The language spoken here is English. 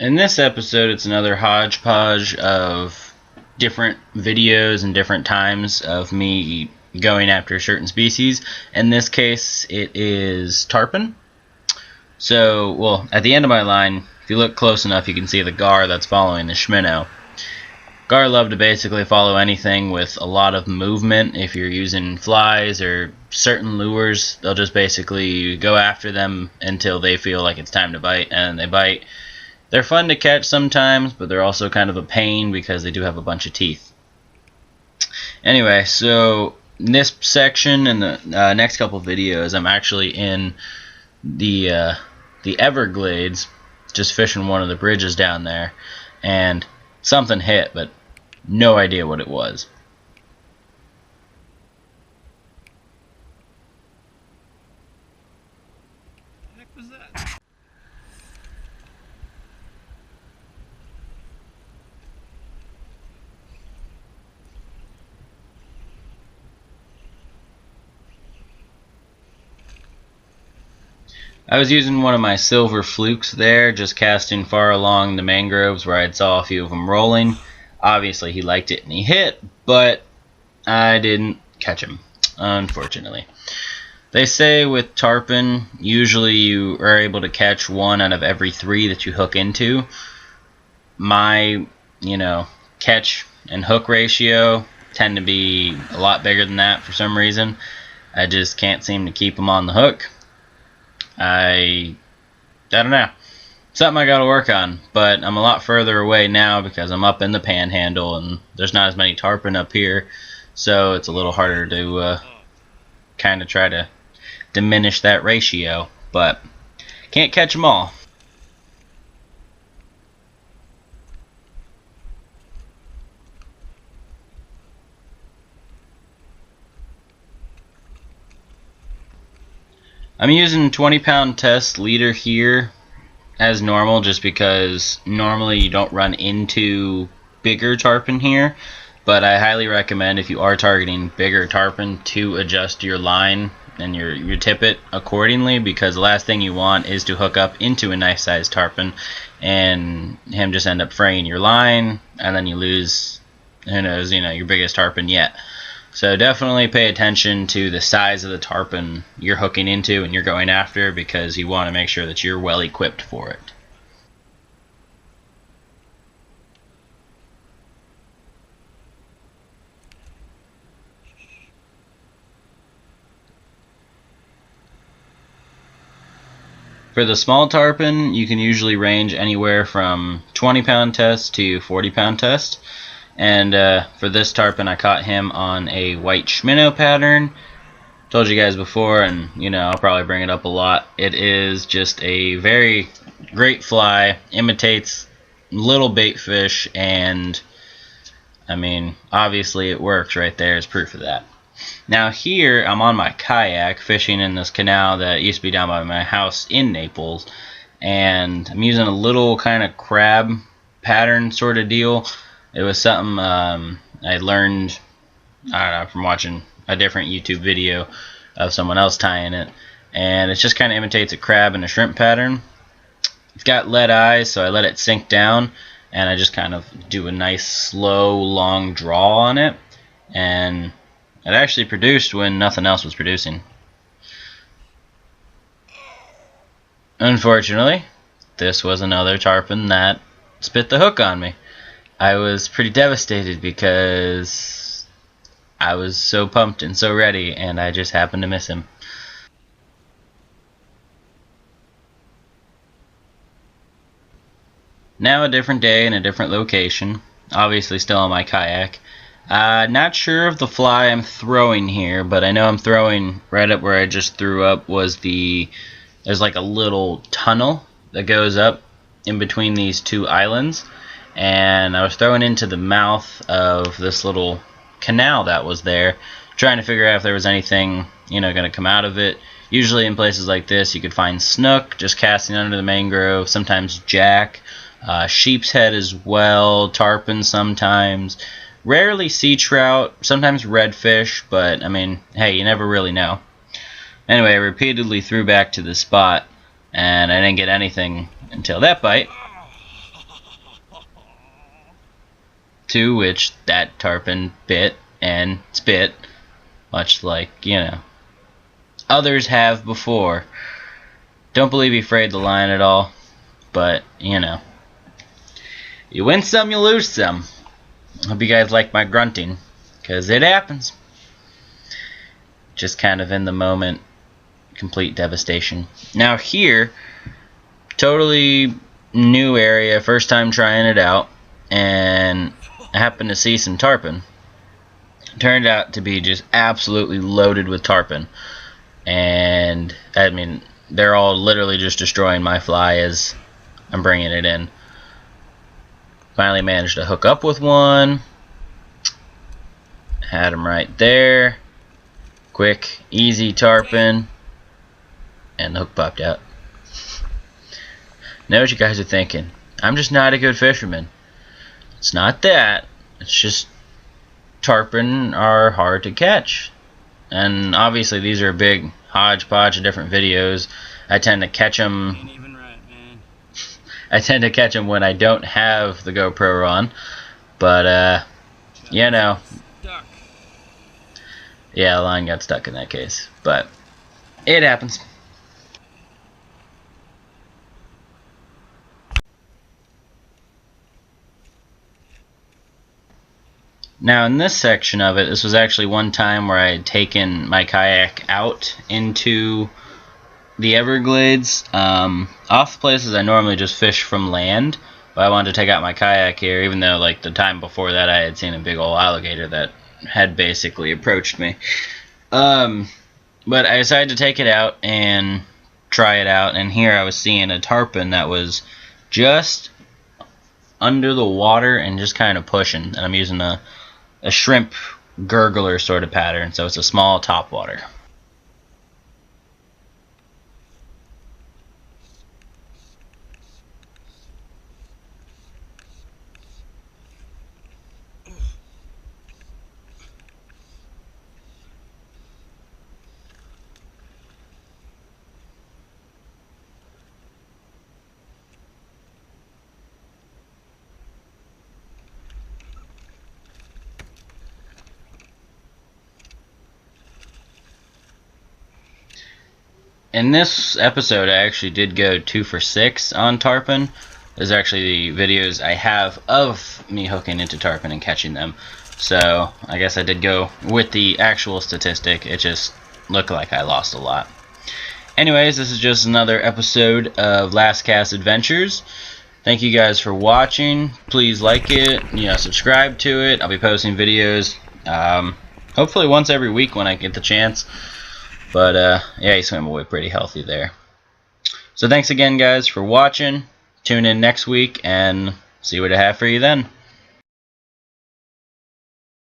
In this episode, it's another hodgepodge of different videos and different times of me going after a certain species. In this case, it is tarpon. So, well, at the end of my line, if you look close enough, you can see the gar that's following the schminnow. Gar love to basically follow anything with a lot of movement. If you're using flies or certain lures, they'll just basically go after them until they feel like it's time to bite, and they bite. They're fun to catch sometimes, but they're also kind of a pain because they do have a bunch of teeth. Anyway, so in this section and the next couple videos, I'm actually in the Everglades, just fishing one of the bridges down there, and something hit, but no idea what it was. What the heck was that? I was using one of my silver flukes there, just casting far along the mangroves where I saw a few of them rolling. Obviously he liked it and he hit, but I didn't catch him, unfortunately. They say with tarpon, usually you are able to catch one out of every 3 that you hook into. My, catch and hook ratio tend to be a lot bigger than that for some reason. I just can't seem to keep them on the hook. I don't know. Something I gotta work on, but I'm a lot further away now because I'm up in the panhandle and there's not as many tarpon up here, so it's a little harder to kind of try to diminish that ratio, but can't catch them all. I'm using 20-pound test leader here as normal, just because normally you don't run into bigger tarpon here, but I highly recommend, if you are targeting bigger tarpon, to adjust your line and your tippet accordingly, because the last thing you want is to hook up into a nice sized tarpon and him just end up fraying your line, and then you lose, who knows, your biggest tarpon yet. So definitely pay attention to the size of the tarpon you're hooking into and you're going after, because you want to make sure that you're well equipped for it. For the small tarpon, you can usually range anywhere from 20-pound test to 40-pound test. And for this tarpon, I caught him on a white schminnow pattern. Told you guys before, and I'll probably bring it up a lot. It is just a very great fly, imitates little bait fish, and obviously it works. Right there is proof of that. Now here, I'm on my kayak fishing in this canal that used to be down by my house in Naples, and I'm using a little kind of crab pattern sort of deal. It was something I learned, from watching a different YouTube video of someone else tying it, and it just kind of imitates a crab and a shrimp pattern. It's got lead eyes, so I let it sink down, and I just kind of do a nice slow long draw on it, and it actually produced when nothing else was producing. Unfortunately, this was another tarpon that spit the hook on me. I was pretty devastated because I was so pumped and so ready, and I just happened to miss him. Now a different day and a different location. Obviously still on my kayak. Not sure of the fly I'm throwing here, but I know I'm throwing right up where I just threw up. There's like a little tunnel that goes up in between these 2 islands, and I was throwing into the mouth of this little canal that was there, trying to figure out if there was anything going to come out of it. Usually in places like this you could find snook just casting under the mangrove, sometimes jack, sheep's head as well, tarpon sometimes, rarely sea trout, sometimes redfish, but hey, you never really know. Anyway, I repeatedly threw back to the spot, and I didn't get anything until that bite. to which that tarpon bit and spit, much like, others have before. Don't believe he frayed the line at all, but, you win some, you lose some. Hope you guys like my grunting, because it happens. Just kind of in the moment, complete devastation. Now here, totally new area, first time trying it out, and I happened to see some tarpon. Turned out to be just absolutely loaded with tarpon, and I mean, they're all literally just destroying my fly as I'm bringing it in. Finally managed to hook up with one. Had him right there. Quick, easy tarpon, and the hook popped out. Know what you guys are thinking. I'm just not a good fisherman. It's not that. It's just tarpon are hard to catch. And obviously these are a big hodgepodge of different videos. I tend to catch them. Ain't even right, man. I tend to catch them when I don't have the GoPro on. But Stuck. yeah, the line got stuck in that case. But it happens. Now in this section of it, this was actually one time where I had taken my kayak out into the Everglades, off the places I normally just fish from land, but I wanted to take out my kayak here, even though like the time before that I had seen a big old alligator that had basically approached me. But I decided to take it out and try it out, and here I was seeing a tarpon that was just under the water and just kind of pushing, and I'm using a shrimp gurgler sort of pattern, so it's a small topwater. In this episode, I actually did go 2 for 6 on tarpon. There's actually the videos I have of me hooking into tarpon and catching them. So I guess I did go with the actual statistic. It just looked like I lost a lot. Anyways, this is just another episode of Last Cast Adventures. Thank you guys for watching. Please like it, subscribe to it. I'll be posting videos hopefully once every week when I get the chance. But yeah, he swam away pretty healthy there. So thanks again, guys, for watching. Tune in next week and see what I have for you then.